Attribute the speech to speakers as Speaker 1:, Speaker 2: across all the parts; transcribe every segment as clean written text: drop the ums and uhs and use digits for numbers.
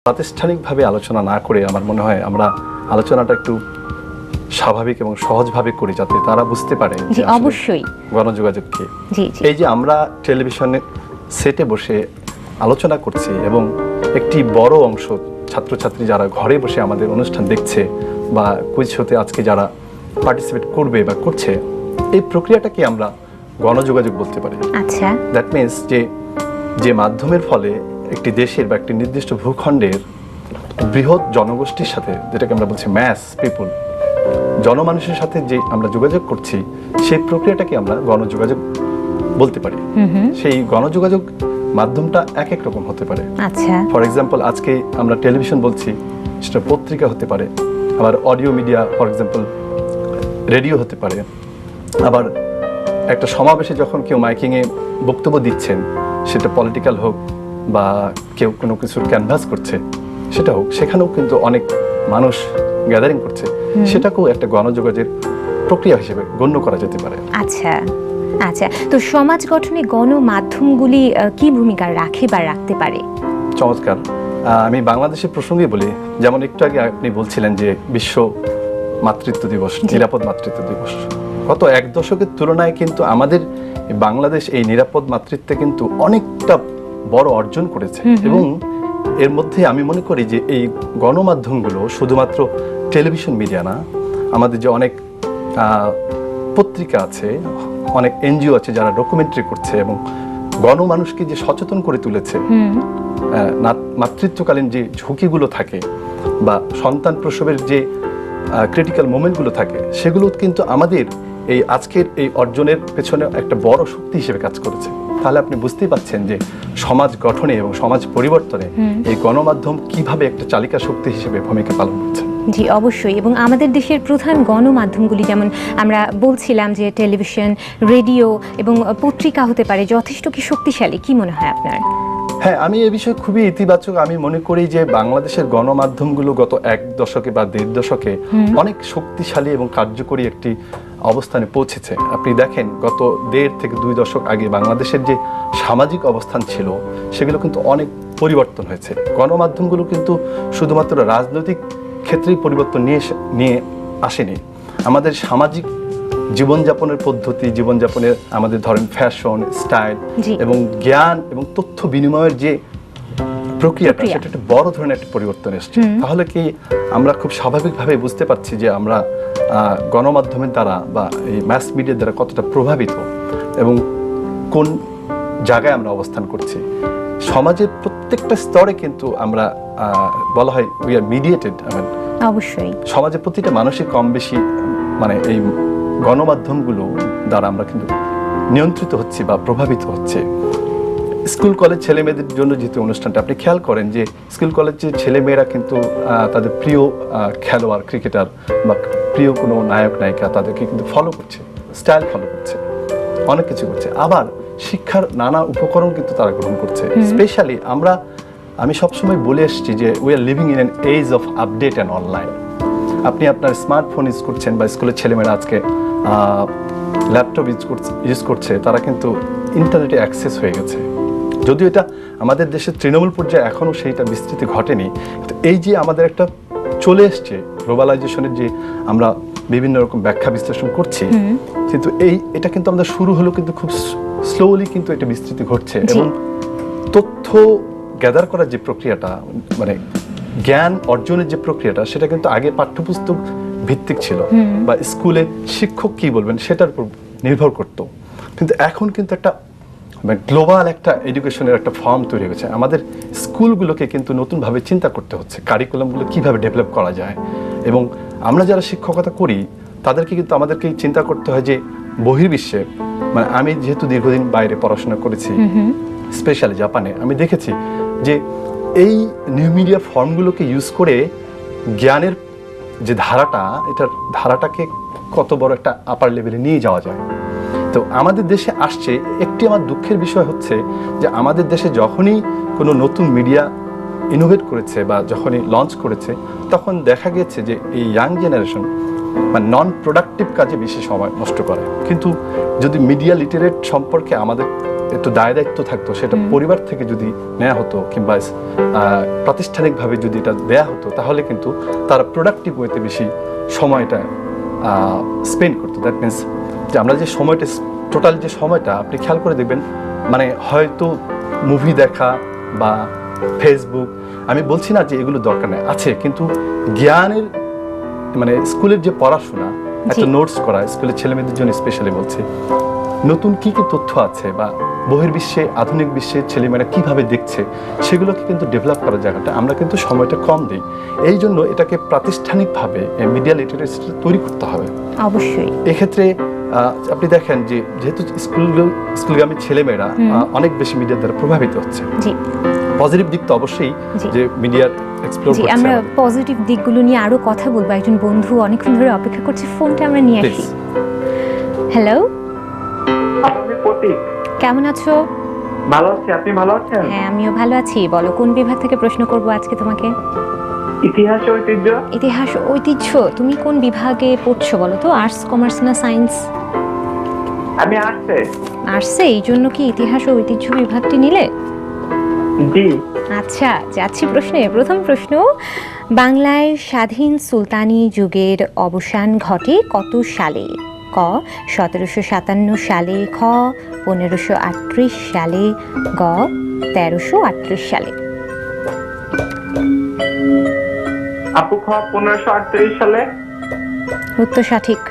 Speaker 1: প্রাতিষ্ঠানিকভাবে আলোচনা না করে আমার মনে হয় আমরা আলোচনাটা একটু স্বাভাবিক এবং সহজভাবে করি, যাতে তারা বুঝতে পারে
Speaker 2: জি অবশ্যই
Speaker 1: গণযোগাযোগ কি।
Speaker 2: জি জি
Speaker 1: এই যে আমরা টেলিভিশনে সেটে বসে আলোচনা করছি এবং একটি বড় অংশ ছাত্রছাত্রী যারা ঘরে বসে আমাদের অনুষ্ঠান দেখছে বা কুইজ শোতে আজকে যারা পার্টিসিপেট করবে বা করছে, এই প্রক্রিয়াটাকে আমরা গণযোগাযোগ বলতে পারি।
Speaker 2: আচ্ছা,
Speaker 1: দ্যাট মিনস যে মাধ্যমের ফলে একটি দেশের বা একটি নির্দিষ্ট ভূখণ্ডের বৃহৎ জনগোষ্ঠীর সাথে, যেটাকে আমরা বলছি ম্যাস পিপল, জনমানুষের সাথে যে আমরা যোগাযোগ করছি, সেই প্রক্রিয়াটাকে আমরা গণযোগাযোগ বলতে পারি। সেই গণযোগাযোগ মাধ্যমটা এক এক রকম হতে পারে।
Speaker 2: আচ্ছা,
Speaker 1: ফর এক্সাম্পল আজকে আমরা টেলিভিশন বলছি, সেটা পত্রিকা হতে পারে, আবার audio media for example radio হতে পারে, আবার একটা সমাবেশে যখন কেউ মাইকিংয়ে বক্তব্য দিচ্ছেন, সেটা পলিটিক্যাল হোক বা কেউ কোনো কিছুর ক্যানভাস করছে সেটা হোক, সেখানেও কিন্তু অনেক মানুষ গ্যাদারিং করছে, সেটাকেও একটা গণযোগাযোগের প্রক্রিয়া হিসেবে গণ্য করা যেতে পারে।
Speaker 2: আচ্ছা আচ্ছা, তো সমাজ গঠনে গণমাধ্যমগুলি কি ভূমিকা রাখে বা রাখতে পারে?
Speaker 1: চমৎকার। আমি বাংলাদেশের প্রসঙ্গে বলি, যেমন একটু আগে আপনি বলছিলেন যে বিশ্ব মাতৃত্ব দিবস, নিরাপদ মাতৃত্ব দিবস, গত এক দশকের তুলনায় কিন্তু আমাদের বাংলাদেশ এই নিরাপদ মাতৃত্বে কিন্তু অনেকটা বড় অর্জন করেছে। এবং এর মধ্যে আমি মনে করি যে এই গণমাধ্যমগুলো শুধুমাত্র টেলিভিশন মিডিয়া না, আমাদের যে অনেক পত্রিকা আছে, অনেক এনজিও আছে যারা ডকুমেন্টারি করছে এবং গণমানুষকে যে সচেতন করে তুলেছে, মাতৃত্বকালীন যে ঝুঁকিগুলো থাকে বা সন্তান প্রসবের যে ক্রিটিক্যাল মোমেন্টগুলো থাকে, সেগুলো কিন্তু আমাদের এই আজকের এই অর্জনের পেছনে একটা বড় শক্তি হিসেবে কাজ করেছে। তাহলে আপনি বুঝতেই পাচ্ছেন যে সমাজ গঠনে এবং সমাজ পরিবর্তনে এই গণমাধ্যম কিভাবে একটা চালিকা শক্তি হিসেবে ভূমিকা পালন করছে।
Speaker 2: জি অবশ্যই। এবং আমাদের দেশের প্রধান গণমাধ্যমগুলি, যেমন আমরা বলছিলাম যে টেলিভিশন, রেডিও এবং পত্রিকা হতে পারে, যথেষ্ট কি শক্তিশালী, কি মনে হয় আপনার?
Speaker 1: হ্যাঁ, আমি এ বিষয়ে খুবই ইতিবাচক। আমি মনে করি যে বাংলাদেশের গণমাধ্যমগুলো গত এক দশকে বা দেড় দশকে অনেক শক্তিশালী এবং কার্যকরী একটি অবস্থানে পৌঁছেছে। আপনি দেখেন গত 1.5 থেকে 2 দশক আগে বাংলাদেশের যে সামাজিক অবস্থান ছিল, সেগুলো কিন্তু অনেক পরিবর্তন হয়েছে। গণমাধ্যমগুলো কিন্তু শুধুমাত্র রাজনৈতিক ক্ষেত্রেই পরিবর্তন নিয়ে আসেনি, আমাদের সামাজিক জীবনযাপনের পদ্ধতি, জীবনযাপনের আমাদের ধরেন ফ্যাশন, স্টাইল এবং জ্ঞান এবং তথ্য বিনিময়ের যে প্রক্রিয়াটা, সেটা একটা বড় ধরনের একটা পরিবর্তন এসেছে। তাহলে কি আমরা খুব স্বাভাবিকভাবে বুঝতে পারছি যে আমরা গণমাধ্যমের দ্বারা বা এই মাস মিডিয়ার দ্বারা কতটা প্রভাবিত এবং কোন জায়গায় আমরা অবস্থান করছি। সমাজের প্রত্যেকটা স্তরে কিন্তু আমরা বলা হয় উই আর মিডিয়েটেড।
Speaker 2: অবশ্যই
Speaker 1: সমাজের প্রতিটা মানুষই কম বেশি মানে এই গণমাধ্যমগুলো দ্বারা আমরা কিন্তু নিয়ন্ত্রিত হচ্ছি বা প্রভাবিত হচ্ছে। স্কুল কলেজ ছেলে মেয়েদের জন্য যেহেতু অনুষ্ঠানটা, আপনি খেয়াল করেন যে স্কুল কলেজের ছেলে মেয়েরা কিন্তু তাদের প্রিয় খেলোয়াড়, ক্রিকেটার বা প্রিয় কোনো নায়ক নায়িকা, তাদেরকে কিন্তু ফলো করছে, স্টাইল ফলো করছে, অনেক কিছু করছে। আবার শিক্ষার নানা উপকরণ কিন্তু তারা গ্রহণ করছে। স্পেশালি আমি সবসময় বলে এসেছি যে we are living in an age of update and online. আপনি আপনার স্মার্টফোন ইউজ করছেন বা স্কুলের ছেলেমেয়েরা আজকে ল্যাপটপ ইউজ করছে, তারা কিন্তু ইন্টারনেটে অ্যাক্সেস হয়ে গেছে। যদিও এটা আমাদের দেশের তৃণমূল পর্যায়ে এখনও সেইটা বিস্তৃতি ঘটেনি, কিন্তু এই যে আমাদের একটা চলে এসছে গ্লোবালাইজেশনের যে আমরা বিভিন্ন রকম ব্যাখ্যা বিশ্লেষণ করছি, কিন্তু এটা কিন্তু আমাদের শুরু হলো কিন্তু খুব স্লোলি কিন্তু এটা বিস্তৃতি ঘটছে। এবং তথ্য গ্যাদার করার যে প্রক্রিয়াটা, মানে জ্ঞান অর্জনের যে প্রক্রিয়াটা, সেটা কিন্তু আগে পাঠ্যপুস্তক ভিত্তিক ছিল বা স্কুলে শিক্ষক কি বলবেন সেটার উপর নির্ভর করত। কিন্তু এখন কিন্তু একটা গ্লোবাল একটা এডুকেশনের একটা ফর্ম তৈরি হয়েছে। আমাদের স্কুলগুলোকে কিন্তু নতুনভাবে চিন্তা করতে হচ্ছে, কারিকুলামগুলো কিভাবে ডেভেলপ করা যায়। এবং আমরা যারা শিক্ষকতা করি তাদেরকে কিন্তু আমাদেরকে চিন্তা করতে হয় যে বহির্বিশ্বে, মানে আমি যেহেতু দীর্ঘদিন বাইরে পড়াশোনা করেছি, স্পেশালি জাপানে, আমি দেখেছি যে এই নিউ মিডিয়া ফর্মগুলোকে ইউজ করে জ্ঞানের যে ধারাটা, এটার ধারাটাকে কত বড় একটা আপার লেভেলে নিয়ে যাওয়া যায়। তো আমাদের দেশে আসছে, একটি আমার দুঃখের বিষয় হচ্ছে যে আমাদের দেশে যখনই কোনো নতুন মিডিয়া ইনোভেট করেছে বা যখনই লঞ্চ করেছে, তখন দেখা গেছে যে এই ইয়াং জেনারেশন বা নন প্রোডাক্টিভ কাজে বেশি সময় নষ্ট করে। কিন্তু যদি মিডিয়া লিটারেট সম্পর্কে আমাদের একটু দায়িত্ব থাকতো সেটা পরিবার থেকে যদি নেওয়া হতো কিংবা প্রাতিষ্ঠানিকভাবে যদি এটা দেয়া হতো, তাহলে কিন্তু তারা প্রোডাক্টিভ ওয়েতে বেশি সময়টা স্পেন্ড করতো। দ্যাট মিনস যে আমরা যে সময়টা, টোটাল যে সময়টা আপনি খেয়াল করে দেখবেন, মানে হয়তো মুভি দেখা বা ফেসবুক, আমি বলছি না যে এগুলো দরকার নেই, আছে, কিন্তু জ্ঞানের মানে স্কুলের যে পড়াশোনা, একটা নোটস করা, স্কুলের ছেলেমেয়েদের জন্য স্পেশালি বলছি, নতুন কি কি তথ্য আছে বা বহির্বিশ্বে, আধুনিক বিশ্বে ছেলেমেয়েরা কিভাবে দেখছে, সেগুলোকে কিন্তু ডেভেলপ করার জায়গাটা আমরা কিন্তু সময়টা কম দিই। এই জন্য এটাকে প্রাতিষ্ঠানিকভাবে মিডিয়া লিটারেসি তৈরি করতে হবে
Speaker 2: অবশ্যই।
Speaker 1: এক্ষেত্রে আপনি দেখেন যে যেহেতু স্কুলগামী ছেলেমেয়েরা অনেক বেশি মিডিয়ার দ্বারা প্রভাবিত হচ্ছে, পজিটিভ দিক তো অবশ্যই যে মিডিয়ার এক্সপ্লোর করছে।
Speaker 2: আমরা পজিটিভ দিকগুলো নিয়ে আরো কথা বলবো। একজন বন্ধু অনেকক্ষণ ধরে অপেক্ষা করছে, ফোনটা আমরা নিয়ে আসি। হ্যালো,
Speaker 3: আমি প্রতীক।
Speaker 2: কেমন আছো?
Speaker 3: ভালো আছি, আপনি ভালো আছেন?
Speaker 2: হ্যাঁ, আমিও ভালো আছি। বলো, কোন বিভাগ থেকে প্রশ্ন করব আজকে তোমাকে?
Speaker 3: ইতিহাস ঐতিহ্য।
Speaker 2: ইতিহাস ঐতিহ্য। তুমি কোন বিভাগে পড়ছো বলো তো? আর্টস, কমার্স না সায়েন্স?
Speaker 3: আমি আর্টসে।
Speaker 2: আর্টসে, এই জন্য কি ইতিহাস ও ঐতিহ্য বিভাগটি নিলে?
Speaker 3: জি।
Speaker 2: আচ্ছা, যাচ্ছি প্রশ্নে। প্রথম প্রশ্ন, বাংলায় স্বাধীন সুলতানি যুগের অবসান ঘটে কত সালে? ক 1757 সালে, খ 1538 সালে, গ 1338 সালে।
Speaker 3: আপু, খ 1538 সালে।
Speaker 2: উত্তর সঠিক।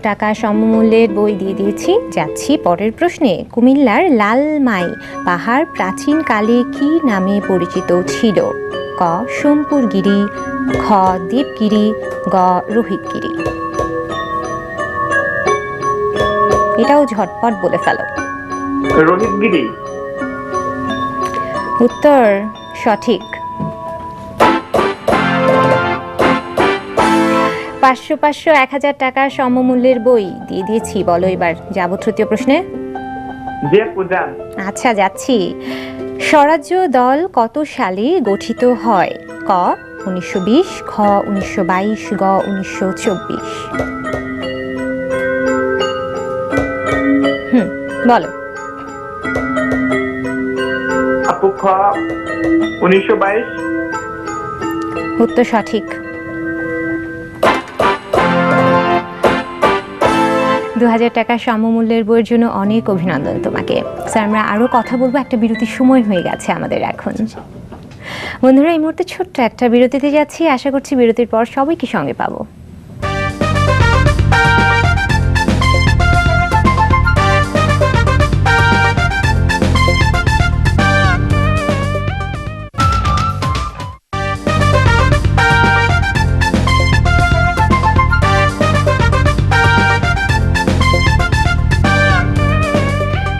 Speaker 2: টাকা সমমূল্যের বই দিয়ে দিয়েছি। যাচ্ছি পরের প্রশ্নে। কুমিল্লার লালমাই পাহাড় প্রাচীনকালে কি নামে পরিচিত ছিল? ক সোমপুরগিরি, খ দেবগিরি, গ রোহিতগিরি। এটাও ঝটপট বলে ফেলো।
Speaker 3: রোহিতগিরি।
Speaker 2: উত্তর সঠিক। 500, 1000 টাকার সমমূল্যের বই দিয়ে দিয়েছি। বলো এবার যাবো তৃতীয় প্রশ্নে।
Speaker 3: যে পূজান।
Speaker 2: আচ্ছা, যাচ্ছি। স্বরাজ্য দল কত সালে গঠিত হয়? ক 1920, খ 1922, গ 1924। বলো।
Speaker 3: আপু, খ 1922।
Speaker 2: উত্তর সঠিক। 2000 টাকা সমমূল্যের বইয়ের জন্য অনেক অভিনন্দন তোমাকে। স্যার, আমরা আরো কথা বলবো, একটা বিরতির সময় হয়ে গেছে আমাদের এখন। বন্ধুরা, এই মুহূর্তে ছোট্ট একটা বিরতিতে যাচ্ছি। আশা করছি বিরতির পর সবাইকে সঙ্গে পাবো।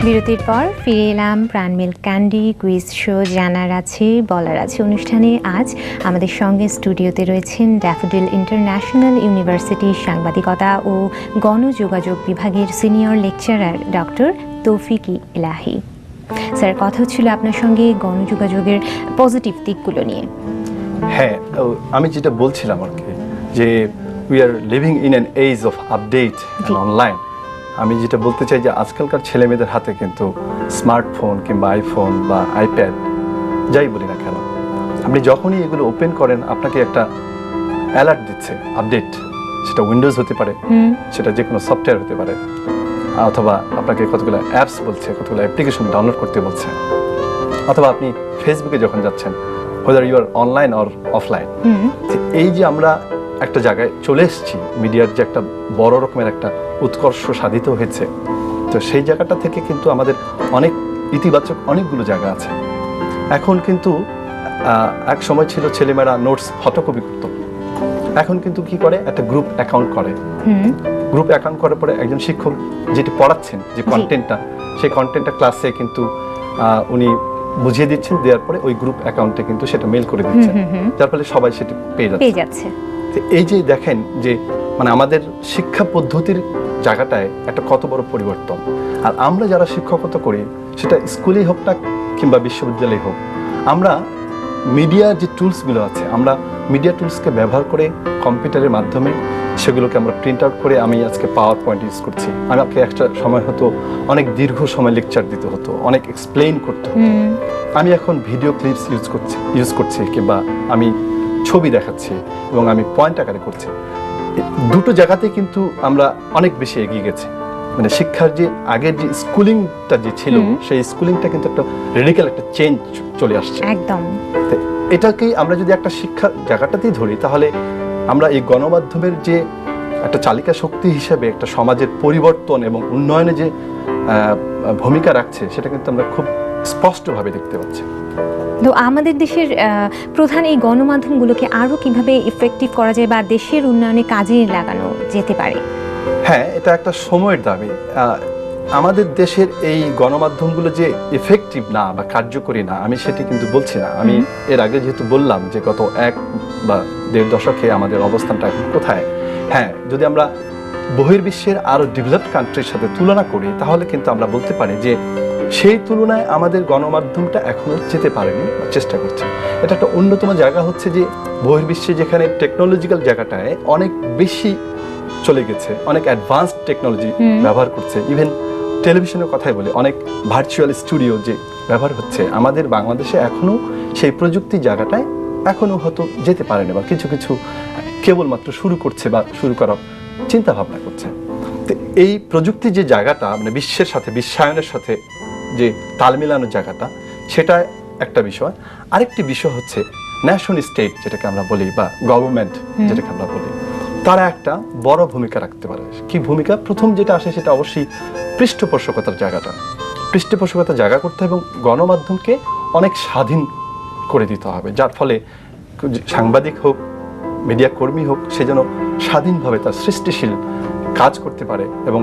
Speaker 2: বিরতির পর ফিরে এলাম প্রাণমিল ক্যান্ডি কুইজ শো জানার আছে বলার আছে অনুষ্ঠানে। আজ আমাদের সঙ্গে স্টুডিওতে রয়েছেন ড্যাফোডিল ইন্টারন্যাশনাল ইউনিভার্সিটির সাংবাদিকতা ও গণযোগাযোগ বিভাগের সিনিয়র লেকচারার ডক্টর তৌফিকি ইলাহি। স্যার, কথা হচ্ছিল আপনার সঙ্গে গণযোগাযোগের পজিটিভ দিকগুলো নিয়ে।
Speaker 1: হ্যাঁ, আমি যেটা বলছিলাম আর কি, যে we are living in an age of update online. আমি যেটা বলতে চাই যে আজকালকার ছেলে মেয়েদের হাতে কিন্তু স্মার্টফোন কিংবা আইফোন বা আইপ্যাড, যাই বলি না কেন, আপনি যখনই এগুলো ওপেন করেন আপনাকে একটা অ্যালার্ট দিচ্ছে, আপডেট। সেটা উইন্ডোজ হতে পারে, সেটা যে কোনো সফটওয়্যার হতে পারে, অথবা আপনাকে কতগুলো অ্যাপস বলছে, কতগুলো অ্যাপ্লিকেশন ডাউনলোড করতে বলছে, অথবা আপনি ফেসবুকে যখন যাচ্ছেন, whether you are online or offline, এই যে আমরা একটা জায়গায় চলে এসেছি, মিডিয়ার যে একটা বড় রকমের একটা উৎকর্ষ সাধিত হয়েছে, তো সেই জায়গাটা থেকে কিন্তু আমাদের অনেক ইতিবাচক অনেকগুলো জায়গা আছে। এখন কিন্তু এক সময় ছিল ছেলেমেয়েরা নোটস ফটোকপি করত, এখন কিন্তু কি করে, একটা গ্রুপ অ্যাকাউন্ট করে। গ্রুপ অ্যাকাউন্ট করার পরে একজন শিক্ষক যেটি পড়াচ্ছেন, যে কন্টেন্টটা, সেই কন্টেন্টটা ক্লাসে কিন্তু উনি বুঝিয়ে দিচ্ছেন, দেওয়ার পরে ওই গ্রুপ অ্যাকাউন্টে কিন্তু সেটা মেল করে দিচ্ছেন, যার ফলে সবাই সেটা পেয়ে যাচ্ছে। এই যে দেখেন যে মানে আমাদের শিক্ষা পদ্ধতির জায়গাটায় একটা কত বড় পরিবর্তন। আর আমরা যারা শিক্ষকতা করি, সেটা স্কুলেই হোক না কিংবা বিশ্ববিদ্যালয়ে হোক, আমরা মিডিয়া যে টুলসগুলো আছে, আমরা মিডিয়া টুলসকে ব্যবহার করে কম্পিউটারের মাধ্যমে সেগুলোকে আমরা প্রিন্ট আউট করে, আমি আজকে পাওয়ার পয়েন্ট ইউজ করছি, আমাকে একটা সময় হতো অনেক দীর্ঘ সময় লেকচার দিতে হতো, অনেক এক্সপ্লেইন করতে হতো। আমি এখন ভিডিও ক্লিপস ইউজ করছি কিংবা আমি ছবি দেখাচ্ছি এবং আমি পয়েন্ট আকারে করছি। দুটো জায়গাতে কিন্তু আমরা অনেক বেশি এগিয়ে গেছি। মানে শিক্ষার যে আগের যে স্কুলিংটা যে ছিল, সেই স্কুলিংটা কিন্তু একটা রেডিক্যাল একটা চেঞ্জ চলে আসছে
Speaker 2: একদম।
Speaker 1: এটাকেই আমরা যদি একটা শিক্ষা জায়গাটাতেই ধরি, তাহলে আমরা এই গণমাধ্যমের যে একটা চালিকা শক্তি হিসেবে একটা সমাজের পরিবর্তন এবং উন্নয়নে যে ভূমিকা রাখছে, সেটা কিন্তু আমরা খুব স্পষ্টভাবে দেখতে পাচ্ছি।
Speaker 2: তো আমাদের দেশের প্রধান এই গণমাধ্যমগুলোকে আরো কিভাবে ইফেক্টিভ করা যায় বা দেশের উন্নয়নে কাজে লাগানো যেতে পারে?
Speaker 1: হ্যাঁ, এটা একটা সময়ের দাবি। আমাদের দেশের এই গণমাধ্যমগুলো যে এফেক্টিভ না বা কার্যকরী না, আমি সেটি কিন্তু বলছি না। আমি এর আগে যেহেতু বললাম যে গত 1 বা 1.5 দশকে আমাদের অবস্থানটা এখন কোথায়, হ্যাঁ, যদি আমরা বহির্বিশ্বের আরো ডেভেলপড কান্ট্রির সাথে তুলনা করি, তাহলে কিন্তু আমরা বলতে পারি যে সেই তুলনায় আমাদের গণমাধ্যমটা এখনো যেতে পারেনি, চেষ্টা করছে। এটা একটা অন্যতম জায়গা হচ্ছে যে বহির্বিশ্বে যেখানে টেকনোলজিক্যাল জায়গাটায় অনেক বেশি চলে গেছে, অনেক অ্যাডভান্সড টেকনোলজি ব্যবহার করছে, ইভেন টেলিভিশনের কথাই বলি, অনেক ভার্চুয়াল স্টুডিও যে ব্যবহার হচ্ছে, আমাদের বাংলাদেশে এখনো সেই প্রযুক্তি জায়গাটায় এখনো হয়তো যেতে পারেনি, বা কিছু কিছু কেবলমাত্র শুরু করছে বা শুরু করার চিন্তা ভাবনা করছে। তো এই প্রযুক্তি যে জায়গাটা, মানে বিশ্বের সাথে, বিশ্বায়নের সাথে যে তাল মেলানোর জায়গাটা, সেটা একটা বিষয়। আরেকটি বিষয় হচ্ছে ন্যাশন স্টেট যেটাকে আমরা বলি, বা গভর্নমেন্ট যেটাকে আমরা বলি, তারা একটা বড় ভূমিকা রাখতে পারে। কি ভূমিকা? প্রথম যেটা আসে সেটা অবশ্যই পৃষ্ঠপোষকতার জায়গাটা, পৃষ্ঠপোষকতার জায়গা করতে হবে এবং গণমাধ্যমকে অনেক স্বাধীন করে দিতে হবে, যার ফলে সাংবাদিক হোক, মিডিয়া কর্মী হোক, সে যেন স্বাধীনভাবে তার সৃষ্টিশীল কাজ করতে পারে এবং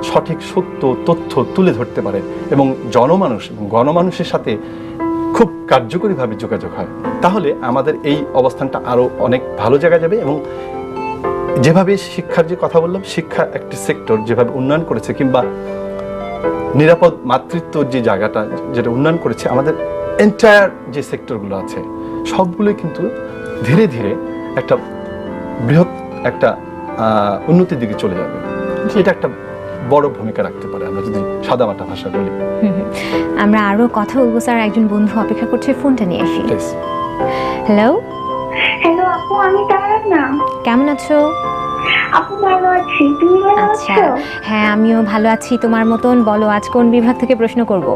Speaker 1: সঠিক সত্য তথ্য তুলে ধরতে পারে এবং জনমানুষ এবং গণমানুষের সাথে খুব কার্যকরীভাবে যোগাযোগ হয়। তাহলে আমাদের এই অবস্থানটা আরো অনেক ভালো জায়গায় যাবে। এবং যেভাবে শিক্ষার যে কথা বললাম, শিক্ষা একটি সেক্টর যেভাবে উন্নয়ন করেছে, কিংবা নিরাপদ মাতৃত্ব যে জায়গাটা যেটা উন্নয়ন করেছে, আমাদের এন্টায়ার যে সেক্টরগুলো আছে সবগুলোই কিন্তু ধীরে ধীরে একটা বৃহৎ একটা উন্নতির দিকে চলে যাবে। এটা একটা বড় ভূমিকা রাখতে পারে, আমরা যদি সাদামাটা ভাষা বলি।
Speaker 2: আমরা আরো কথা বলবো স্যার, একজন বন্ধু অপেক্ষা করছে, ফোনটা নিয়ে আসি। হ্যালো
Speaker 4: হ্যালো আপু, আমি তারান্না।
Speaker 2: কেমন আছো?
Speaker 4: আপু ভালো আছি, তুমি ভালো
Speaker 2: আচ্ছা,
Speaker 4: আছো?
Speaker 2: হ্যাঁ আমিও ভালো আছি তোমার মতন। বলো, আজ কোন বিভাগ থেকে প্রশ্ন করব?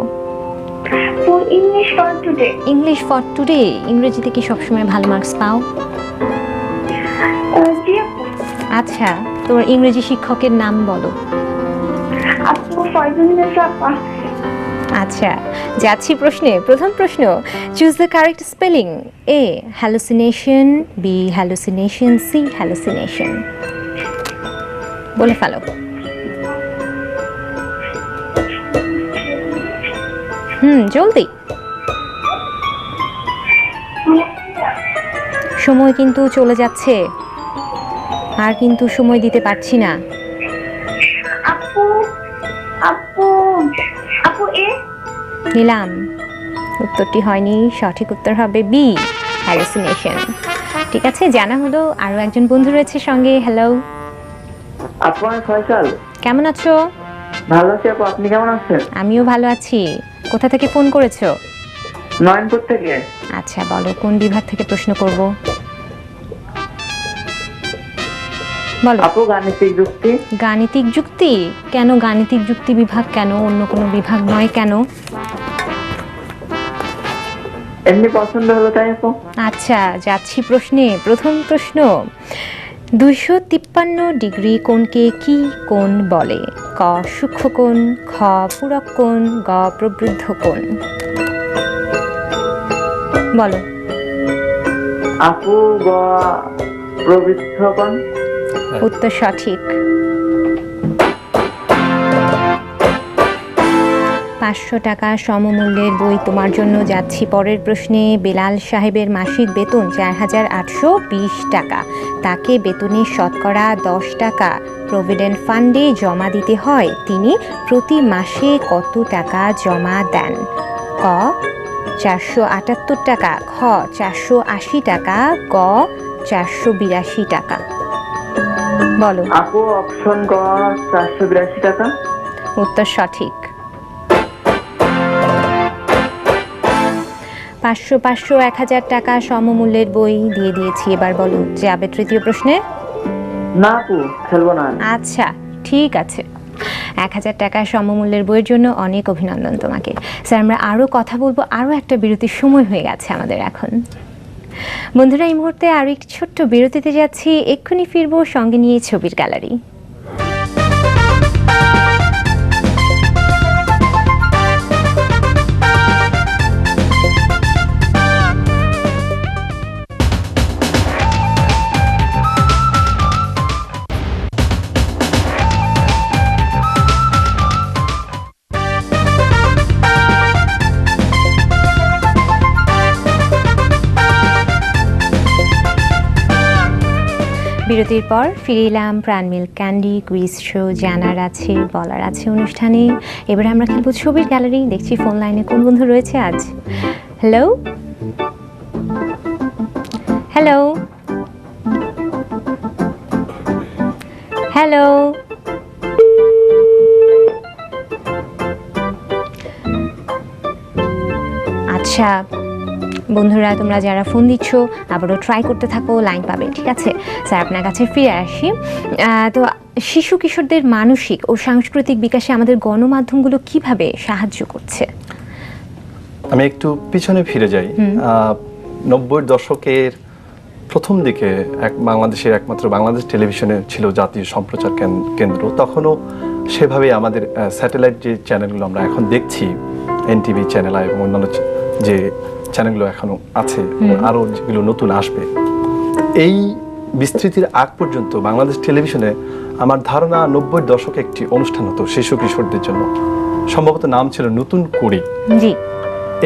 Speaker 4: For English for today.
Speaker 2: English for today. ইংরেজিতে কি সবসময় ভালো মার্কস পাও?
Speaker 4: জি আপু।
Speaker 2: আচ্ছা, তোর ইংরেজি শিক্ষকের নাম বলো।
Speaker 4: আপু ফয়জুন্নেসা আপা।
Speaker 2: আচ্ছা, যাচ্ছি প্রশ্নে। প্রথম প্রশ্ন, choose the correct spelling. A hallucination, B hallucination, C hallucination. বলে ফেলো। জলদি, সময় কিন্তু চলে যাচ্ছে, আর কিন্তু সময় দিতে পারছি না।
Speaker 4: আপু আপু আপু এ।
Speaker 2: নিলাম, উত্তরটি হয়নি, সঠিক উত্তর হবে বি হ্যালুসিনেশন। ঠিক আছে, জানা হলো। আরো একজন বন্ধু রয়েছে সঙ্গে। হ্যালো
Speaker 3: আপু, আমি ফয়সাল।
Speaker 2: কেমন আছো?
Speaker 3: ভালো আছি আপু, আপনি কেমন আছেন?
Speaker 2: আমিও ভালো আছি। কোথা থেকে ফোন করেছো?
Speaker 3: নয়নপুর থেকে।
Speaker 2: আচ্ছা, বলো কোন বিভাগ থেকে প্রশ্ন করব? বলো।
Speaker 3: আপু গাণিতিক যুক্তি।
Speaker 2: গাণিতিক যুক্তি? কেন গাণিতিক যুক্তি বিভাগ, কেন অন্য কোনো বিভাগ নয় কেন?
Speaker 3: এমনি পছন্দ হলো তাই আপু।
Speaker 2: আচ্ছা, যাচ্ছি প্রশ্নে। প্রথম প্রশ্ন, 253 ডিগ্রি কোণকে কি কোণ বলে? ক সূক্ষ্মকোণ, খ পূরক কোণ, গ প্রবৃদ্ধ কোণ। বলো।
Speaker 3: আপু গ প্রবৃদ্ধ কোণ।
Speaker 2: উত্তর সঠিক। 500 টাকা সমমূল্যের বই তোমার জন্য। যাচ্ছি পরের প্রশ্নে। বেলাল সাহেবের মাসিক বেতন 4820 টাকা। তাকে বেতনের শতকরা 10 টাকা প্রভিডেন্ট ফান্ডে জমা দিতে হয়। তিনি প্রতি মাসে কত টাকা জমা দেন? ক 478 টাকা, খ 480 টাকা, গ 482 টাকা। বলো।
Speaker 3: আপু অপশন গ 482 টাকা।
Speaker 2: উত্তর সঠিক। 500, 500, 1000 টাকা সমমূল্যের বই দিয়ে দিয়েছি। এবার বলো, যাবে তৃতীয় প্রশ্নে?
Speaker 3: না আপু, খেলবো না।
Speaker 2: আচ্ছা, ঠিক আছে। 1000 টাকা সমমূল্যের বইয়ের জন্য অনেক অভিনন্দন তোমাকে। স্যার, আমরা আরও কথা বলবো, আরও একটা বিরতির সময় হয়ে গেছে আমাদের এখন। বন্ধুরা, এই মুহূর্তে আরও একটি ছোট্ট বিরতিতে যাচ্ছি, এক্ষুনি ফিরবো সঙ্গে নিয়ে ছবির গ্যালারি। বিরতির পর ফিরে এলাম প্রাণ মিল্ক ক্যান্ডি কুইজ শো জানার আছে বলার আছে অনুষ্ঠানে। এবারে আমরা খেলবো ছবির গ্যালারি। দেখছি ফোন লাইনে কোন বন্ধু রয়েছে আজ। হ্যালো হ্যালো হ্যালো, আচ্ছা বন্ধুরা, তোমরা যারা ফোন দিচ্ছ আবারও ট্রাই করতে থাকো, লাইন পাবে, ঠিক আছে? স্যার, আপনার কাছে ফিরে আসি। তো শিশু কিশোরদের মানসিক ও সাংস্কৃতিক বিকাশে আমাদের গণমাধ্যমগুলো কিভাবে সাহায্য করছে?
Speaker 1: আমি একটু পিছনে ফিরে যাই। 90-এর দশকের প্রথম দিকে বাংলাদেশের একমাত্র বাংলাদেশ টেলিভিশনে ছিল জাতীয় সম্প্রচার কেন্দ্র। তখনও সেভাবে আমাদের স্যাটেলাইট যে চ্যানেলগুলো আমরা এখন দেখছি, এনটিভি চ্যানেল এবং অন্যান্য যে চ্যানেলগুলো এখনো আছে, আরও যেগুলো নতুন আসবে, এই বিস্তৃতির আগ পর্যন্ত বাংলাদেশ টেলিভিশনে আমার ধারণা 90-এর দশকে একটি অনুষ্ঠান হতো শিশু কিশোরদের জন্য। সম্ভবত নাম ছিল নতুন কুড়ি।
Speaker 2: জি।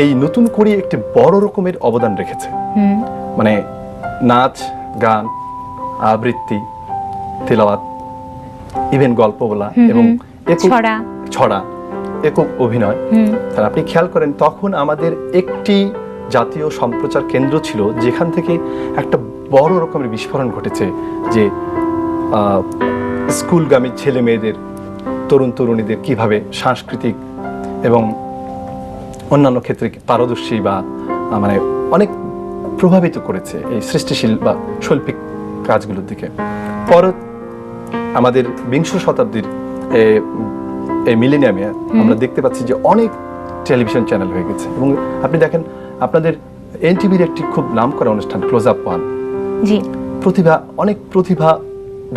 Speaker 1: এই নতুন কুড়ি একটি বড় রকমের অবদান রেখেছে। মানে নাচ, গান, আবৃত্তি, তেলাওয়াত, ইভেন গল্প বলা এবং ছড়া, একক অভিনয়। তার আপনি খেয়াল করেন, তখন আমাদের একটি জাতীয় সম্প্রচার কেন্দ্র ছিল যেখান থেকে একটা বড় রকমের বিস্ফোরণ ঘটেছে, যে স্কুলগামী ছেলে মেয়েদের, তরুণ তরুণীদের কিভাবে সাংস্কৃতিক এবং অন্যান্য ক্ষেত্রে পারদর্শী বা মানে অনেক প্রভাবিত করেছে এই সৃষ্টিশীল বা শৈল্পিক কাজগুলোর দিকে। পর আমাদের বিংশ শতাব্দীর এই মিলেনিয়ামে আমরা দেখতে পাচ্ছি যে অনেক টেলিভিশন চ্যানেল হয়ে গেছে। এবং আপনি দেখেন, আপনাদের এনটিভির একটি খুব নামকরা অনুষ্ঠান ক্লোজ আপ ওয়ান,
Speaker 2: জি,
Speaker 1: অনেক প্রতিভা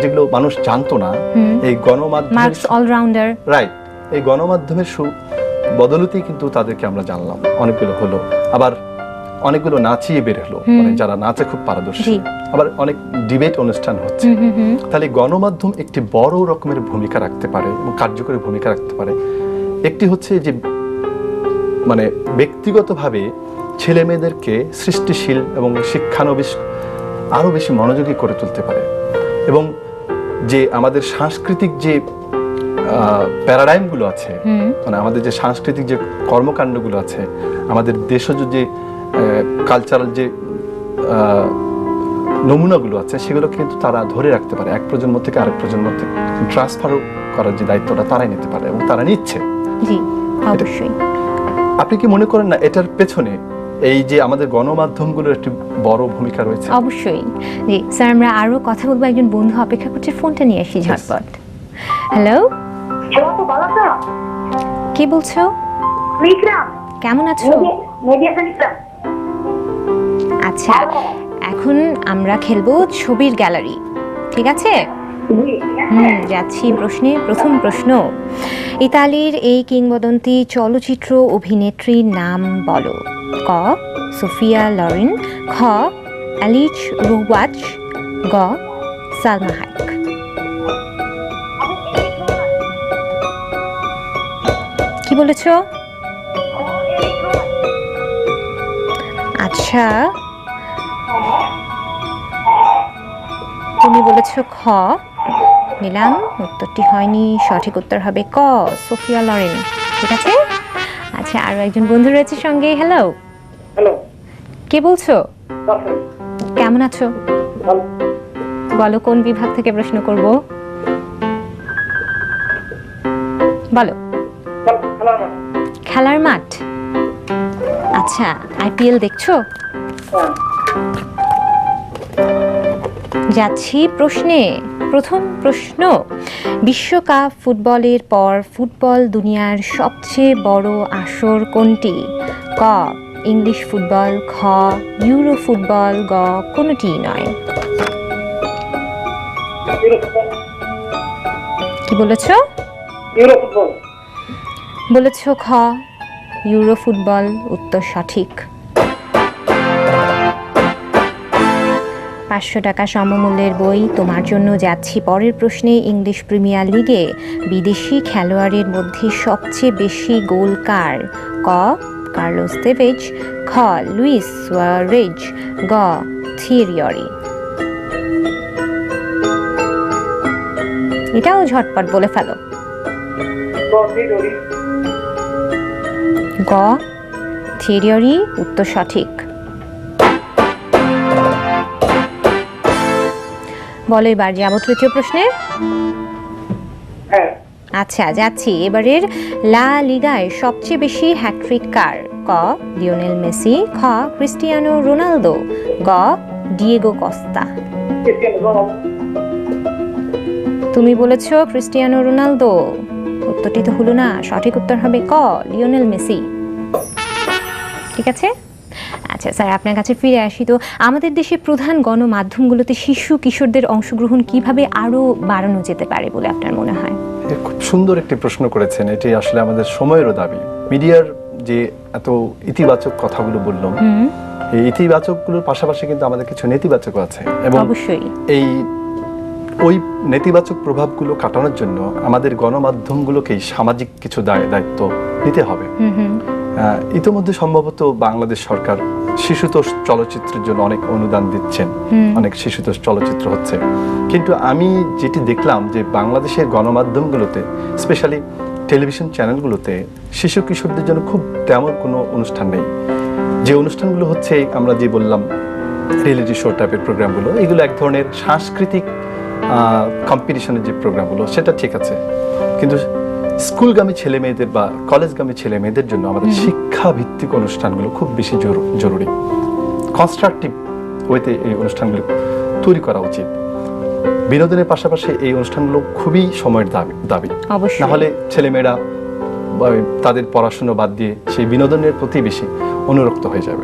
Speaker 1: যেগুলো মানুষ জানতো না, এই গণমাধ্যমের
Speaker 2: অলরাউন্ডার,
Speaker 1: রাইট, এই গণমাধ্যমের বদলতেই কিন্তু তাদেরকে আমরা জানলাম। অনেকগুলো হলো, আবার অনেকগুলো নাচিয়ে বের হলো, মানে যারা নাচে খুব পারদর্শী, আবার অনেক ডিবেট অনুষ্ঠান হচ্ছে। তাহলে গণমাধ্যম একটি বড় রকমের ভূমিকা রাখতে পারে এবং কার্যকরী ভূমিকা রাখতে পারে। একটি হচ্ছে যে মানে ব্যক্তিগতভাবে ছেলে মেয়েদেরকে সৃষ্টিশীল এবং শিক্ষানবিশ আরো বেশি মনোযোগী করে তুলতে পারে, এবং যে আমাদের সাংস্কৃতিক যে প্যারাডাইমগুলো আছে, মানে আমাদের যে সাংস্কৃতিক যে কর্মকাণ্ডগুলো আছে, আমাদের দেশজ যে কালচারাল যে নমুনাগুলো আছে, সেগুলো কিন্তু তারা ধরে রাখতে পারে। এক প্রজন্ম থেকে আরেক প্রজন্মতে ট্রান্সফার করার যে দায়িত্বটা তারাই নিতে পারে এবং তারা নিচ্ছে।
Speaker 2: জি, অবশ্যই।
Speaker 1: আপনি কি মনে করেন না এটার পেছনে এই যে আমাদের গণমাধ্যমগুলোর একটি বড় ভূমিকা রয়েছে?
Speaker 2: অবশ্যই। জি স্যার, আমরা আরো কথা বলবো, একজন বন্ধু অপেক্ষা করছে, ফোনটা নিয়ে আসি ঝটপট। হ্যালো, কি বলছো? কেমন আছো? আচ্ছা, এখন আমরা খেলবো ছবির গ্যালারি, ঠিক আছে? যাচ্ছি প্রশ্নে। প্রথম প্রশ্ন, ইতালির এই কিংবদন্তি চলচ্চিত্র অভিনেত্রীর নাম বলো। ক সোফিয়া লরেন, খ অ্যালিজ রুওয়াচ, গ সালমা হায়েক। কি বলেছ? আচ্ছা, তুমি বলেছ খ। নিলাম, উত্তরটি হয়নি, সঠিক উত্তর হবে ক সোফিয়া লরেন। ঠিক আছে। আচ্ছা, আরো একজন বন্ধু রয়েছে সঙ্গে। হ্যালো কে বলছো? কেমন আছো? বলো কোন বিভাগ থেকে প্রশ্ন করব? বলো। খেলার মাঠ। আচ্ছা, আইপিএল দেখছো? যাচ্ছি প্রশ্নে। প্রথম প্রশ্ন, বিশ্বকাপ ফুটবলের পর ফুটবল দুনিয়ার সবচেয়ে বড় আসর কোনটি? ক ইংলিশ ফুটবল, খ ইউরো ফুটবল, গ কোনোটি নয়। কি বলেছ?
Speaker 3: Euro football.
Speaker 2: বলেছ খ ইউরো ফুটবল, উত্তর সঠিক। 500 টাকা সমমূল্যের বই তোমার জন্য যাচ্ছি পরের প্রশ্নে। ইংলিশ প্রিমিয়ার লিগে বিদেশি খেলোয়াড়ের মধ্যে সবচেয়ে বেশি গোল কার? ক কার্লোস তেভেজ, খ লুইস সুয়ারেজ, গ থিয়েরি অরি। এটাও ঝটপট বলে ফেলো। গ থিয়েরি অরি, উত্তর সঠিক। বলো এবার যাবো তৃতীয় প্রশ্নে। আচ্ছা যাচ্ছি। এবারের লা লিগায় সবচেয়ে বেশি হ্যাট্রিক কার? ক লিওনেল মেসি, খ ক্রিস্টিয়ানো রোনালদো, গ ডিয়েগো কস্তা। তুমি বলেছ ক্রিস্টিয়ানো রোনালদো, উত্তরটি তো হলো না। সঠিক উত্তর হবে ক লিওনেল মেসি। ঠিক আছে। আচ্ছা স্যার, আপনার কাছে ফিরে আসি। তো আমাদের দেশের প্রধান গণমাধ্যমগুলোতে শিশু কিশোরদের অংশগ্রহণ কিভাবে আরো বাড়ানো যেতে পারে বলে আপনার মনে হয়?
Speaker 1: খুব সুন্দর একটি প্রশ্ন করেছেন। এটি আসলে আমাদের সময়েরও দাবি। মিডিয়ার যে এত ইতিবাচক কথাগুলো বললাম, এই ইতিবাচকগুলোর পাশাপাশি কিন্তু আমাদের কিছু নেতিবাচক আছে, এবং
Speaker 2: অবশ্যই
Speaker 1: এই ওই নেতিবাচক প্রভাবগুলো কাটানোর জন্য আমাদের গণমাধ্যমগুলোকেই সামাজিক কিছু দায়িত্ব নিতে হবে। ইতিমধ্যে সম্ভবত বাংলাদেশ সরকার শিশুতোষ চলচ্চিত্রের জন্য অনেক অনুদান দিচ্ছেন, অনেক শিশুতোষ চলচ্চিত্র হচ্ছে। কিন্তু আমি যেটি দেখলাম যে বাংলাদেশের গণমাধ্যমগুলোতে, স্পেশালি টেলিভিশন চ্যানেলগুলোতে শিশু কিশোরদের জন্য খুব তেমন কোনো অনুষ্ঠান নেই। যে অনুষ্ঠানগুলো হচ্ছে আমরা যে বললাম রিয়েলিটি শো টাইপের প্রোগ্রামগুলো, এগুলো এক ধরনের সাংস্কৃতিক কম্পিটিশনের যে প্রোগ্রামগুলো, সেটা ঠিক আছে। কিন্তু স্কুলগামী ছেলে মেয়েদের বা কলেজগামী ছেলে মেয়েদের জন্য আমাদের শিক্ষা ভিত্তিক অনুষ্ঠানগুলো খুব বেশি জরুরি। কনস্ট্রাকটিভ ওয়েতে এই অনুষ্ঠানগুলো তৈরি করা উচিত। বিনোদনের পাশাপাশি এই অনুষ্ঠানগুলো খুবই সময়ের দাবি। না হলে ছেলেমেয়েরা তাদের পড়াশোনা বাদ দিয়ে সেই বিনোদনের প্রতি বেশি অনুরক্ত হয়ে যাবে।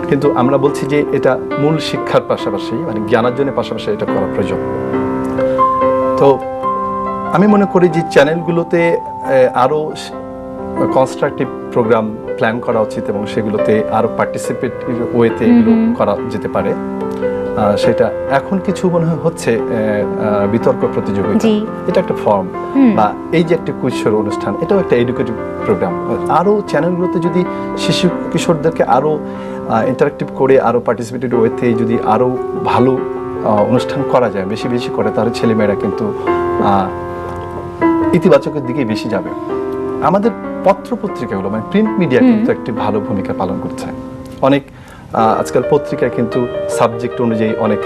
Speaker 1: কিন্তু আমরা বলছি যে এটা মূল শিক্ষার পাশাপাশি, মানে জ্ঞানার্জনের পাশাপাশি এটা করা প্রয়োজন। তো আমি মনে করি যে চ্যানেলগুলোতে আরও কনস্ট্রাকটিভ প্রোগ্রাম প্ল্যান করা উচিত, এবং সেগুলোতে আরও পার্টিসিপেটিভ ওয়েতে এগুলো করা যেতে পারে। সেটা এখন কিছু মনে হয় হচ্ছে বিতর্ক প্রতিযোগিতা, এটা একটা ফর্ম, বা এই যে একটা কুইজের অনুষ্ঠান, এটাও একটা এডুকেটিভ প্রোগ্রাম। আরও চ্যানেলগুলোতে যদি শিশু কিশোরদেরকে আরও ইন্টারেক্টিভ করে, আরও পার্টিসিপেটিভ ওয়েতে যদি আরও ভালো অনুষ্ঠান করা যায়, বেশি বেশি করে, তাহলে ছেলেমেয়েরা কিন্তু ইতিবাচকের দিকে বেশি যাবে। আমাদের পত্র পত্রিকাগুলো, মানে প্রিন্ট মিডিয়া কিন্তু একটি ভালো ভূমিকা পালন করছে। অনেক আজকাল পত্রিকায় কিন্তু সাবজেক্ট অনুযায়ী অনেক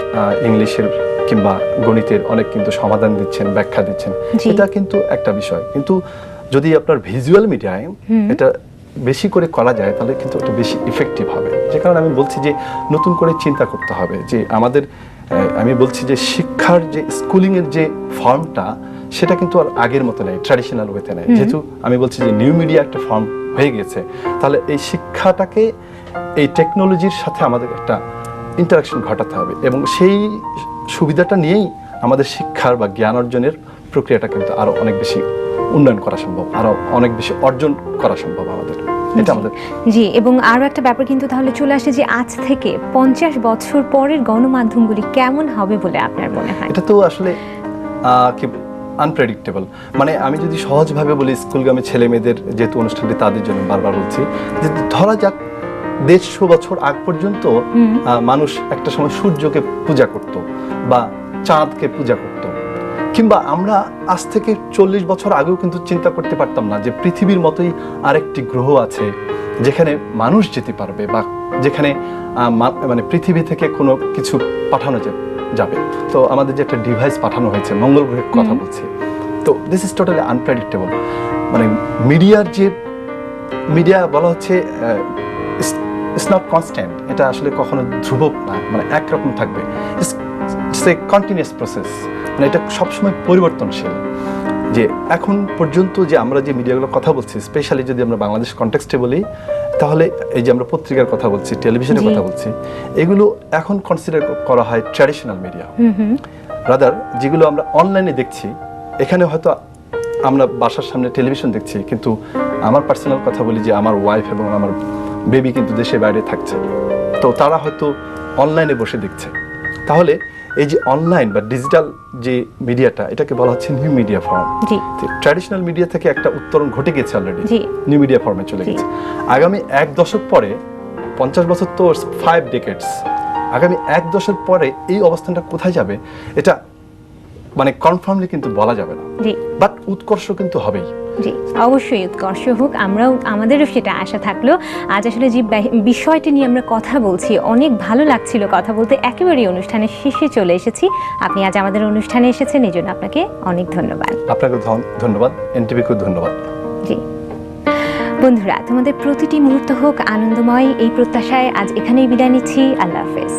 Speaker 1: ইংলিশের কিংবা গণিতের অনেক কিন্তু সমাধান দিচ্ছেন, ব্যাখ্যা দিচ্ছেন। এটা কিন্তু একটা বিষয়। কিন্তু যদি আপনার ভিজুয়াল মিডিয়ায় এটা বেশি করে করা যায়, তাহলে কিন্তু এটা বেশি ইফেক্টিভ হবে। যে কারণে আমি বলছি যে নতুন করে চিন্তা করতে হবে যে আমাদের, আমি বলছি যে শিক্ষার যে স্কুলিংয়ের যে ফর্মটা, সেটা কিন্তু আর আগের মতো নেই, ট্র্যাডিশনাল ওয়েতে নেই। যেহেতু আমি বলছি যে নিউ মিডিয়া একটা ফর্ম হয়ে গেছে, তাহলে এই শিক্ষাটাকে এই টেকনোলজির সাথে আমাদের একটা ইন্টারাকশন ঘটাতে হবে, এবং সেই সুবিধাটা নিয়েই আমাদের শিক্ষার বা জ্ঞান অর্জনের প্রক্রিয়াটা কিন্তু আরো অনেক বেশি উন্নয়ন করা সম্ভব, আরো অনেক বেশি অর্জন করা সম্ভব আমাদের। এটা আমাদের
Speaker 2: জি। এবং আরো একটা ব্যাপার কিন্তু তাহলে চলে আসে যে আজ থেকে 50 বছর পরের গণমাধ্যমগুলি কেমন হবে বলে আপনার মনে হয়?
Speaker 1: এটা তো আসলে কি আনপ্রেডিক্টেবল। মানে আমি যদি সহজভাবে বলি, স্কুলগামী ছেলে মেয়েদের যেহেতু অনুষ্ঠানটি তাদের জন্য, বারবার বলছি যে ধরা যাক 150 বছর আগ পর্যন্ত মানুষ একটা সময় সূর্যকে পূজা করত বা চাঁদকে পূজা করত, কিংবা আমরা আজ থেকে 40 বছর আগেও কিন্তু চিন্তা করতে পারতাম না যে পৃথিবীর মতোই আরেকটি গ্রহ আছে, যেখানে মানুষ যেতে পারবে বা যেখানে মানে পৃথিবী থেকে কোনো কিছু পাঠানো যাবে। তো আমাদের যে একটা ডিভাইস পাঠানো হয়েছে মঙ্গল গ্রহের কথা বলছি, তো দিস ইজ টোটালি আনপ্রেডিক্টেবল। মানে মিডিয়া বলা হচ্ছে ইটস নট কনস্ট্যান্ট, এটা আসলে কখনো ধ্রুবক না, মানে একরকম থাকবে, ইটস এ কন্টিনিউয়াস প্রসেস, মানে এটা সবসময় পরিবর্তনশীল। যে এখন পর্যন্ত যে আমরা যে মিডিয়াগুলোর কথা বলছি, স্পেশালি যদি আমরা বাংলাদেশ কনটেক্সটে বলি, তাহলে এই যে আমরা পত্রিকার কথা বলছি, টেলিভিশনের কথা বলছি, এগুলো এখন কনসিডার করা হয় ট্র্যাডিশনাল মিডিয়া। রাদার যেগুলো আমরা অনলাইনে দেখছি, এখানে হয়তো আমরা বাসার সামনে টেলিভিশন দেখছি, কিন্তু আমার পার্সোনাল কথা বলি যে আমার ওয়াইফ এবং আমার বেবি কিন্তু দেশে বাইরে থাকছে, তো তারা হয়তো অনলাইনে বসে দেখছে। তাহলে এই যে অনলাইন বা ডিজিটাল যে মিডিয়াটা, এটাকে বলা হচ্ছে new media form. Traditional media থেকে একটা উত্তরণ ঘটে গেছে অলরেডি, নিউ মিডিয়া ফর্মে চলে গেছে। আগামী 1 দশক পরে, 50 বছর তো 5 ডেকেডস, আগামী 1 দশক পরে এই অবস্থানটা কোথায় যাবে এটা মানে কনফার্মলি কিন্তু বলা যাবে না, বাট উৎকর্ষ কিন্তু হবেই।
Speaker 2: জি, অবশ্যই উৎকর্ষ হোক, আমাদেরও সেটা আশা থাকলো। আজ আসলে যে বিষয়টি নিয়ে আমরা কথা বলছি, অনেক ভালো লাগছিল কথা বলতে। একেবারেই অনুষ্ঠানের শেষে চলে এসেছি। আপনি আজ আমাদের অনুষ্ঠানে এসেছেন, এই জন্য আপনাকে অনেক ধন্যবাদ।
Speaker 1: আপনাকে ধন্যবাদ, এনটিভিকে ধন্যবাদ।
Speaker 2: জি বন্ধুরা, তোমাদের প্রতিটি মুহূর্ত হোক আনন্দময়, এই প্রত্যাশায় আজ এখানেই বিদায় নিচ্ছি। আল্লাহ হাফেজ।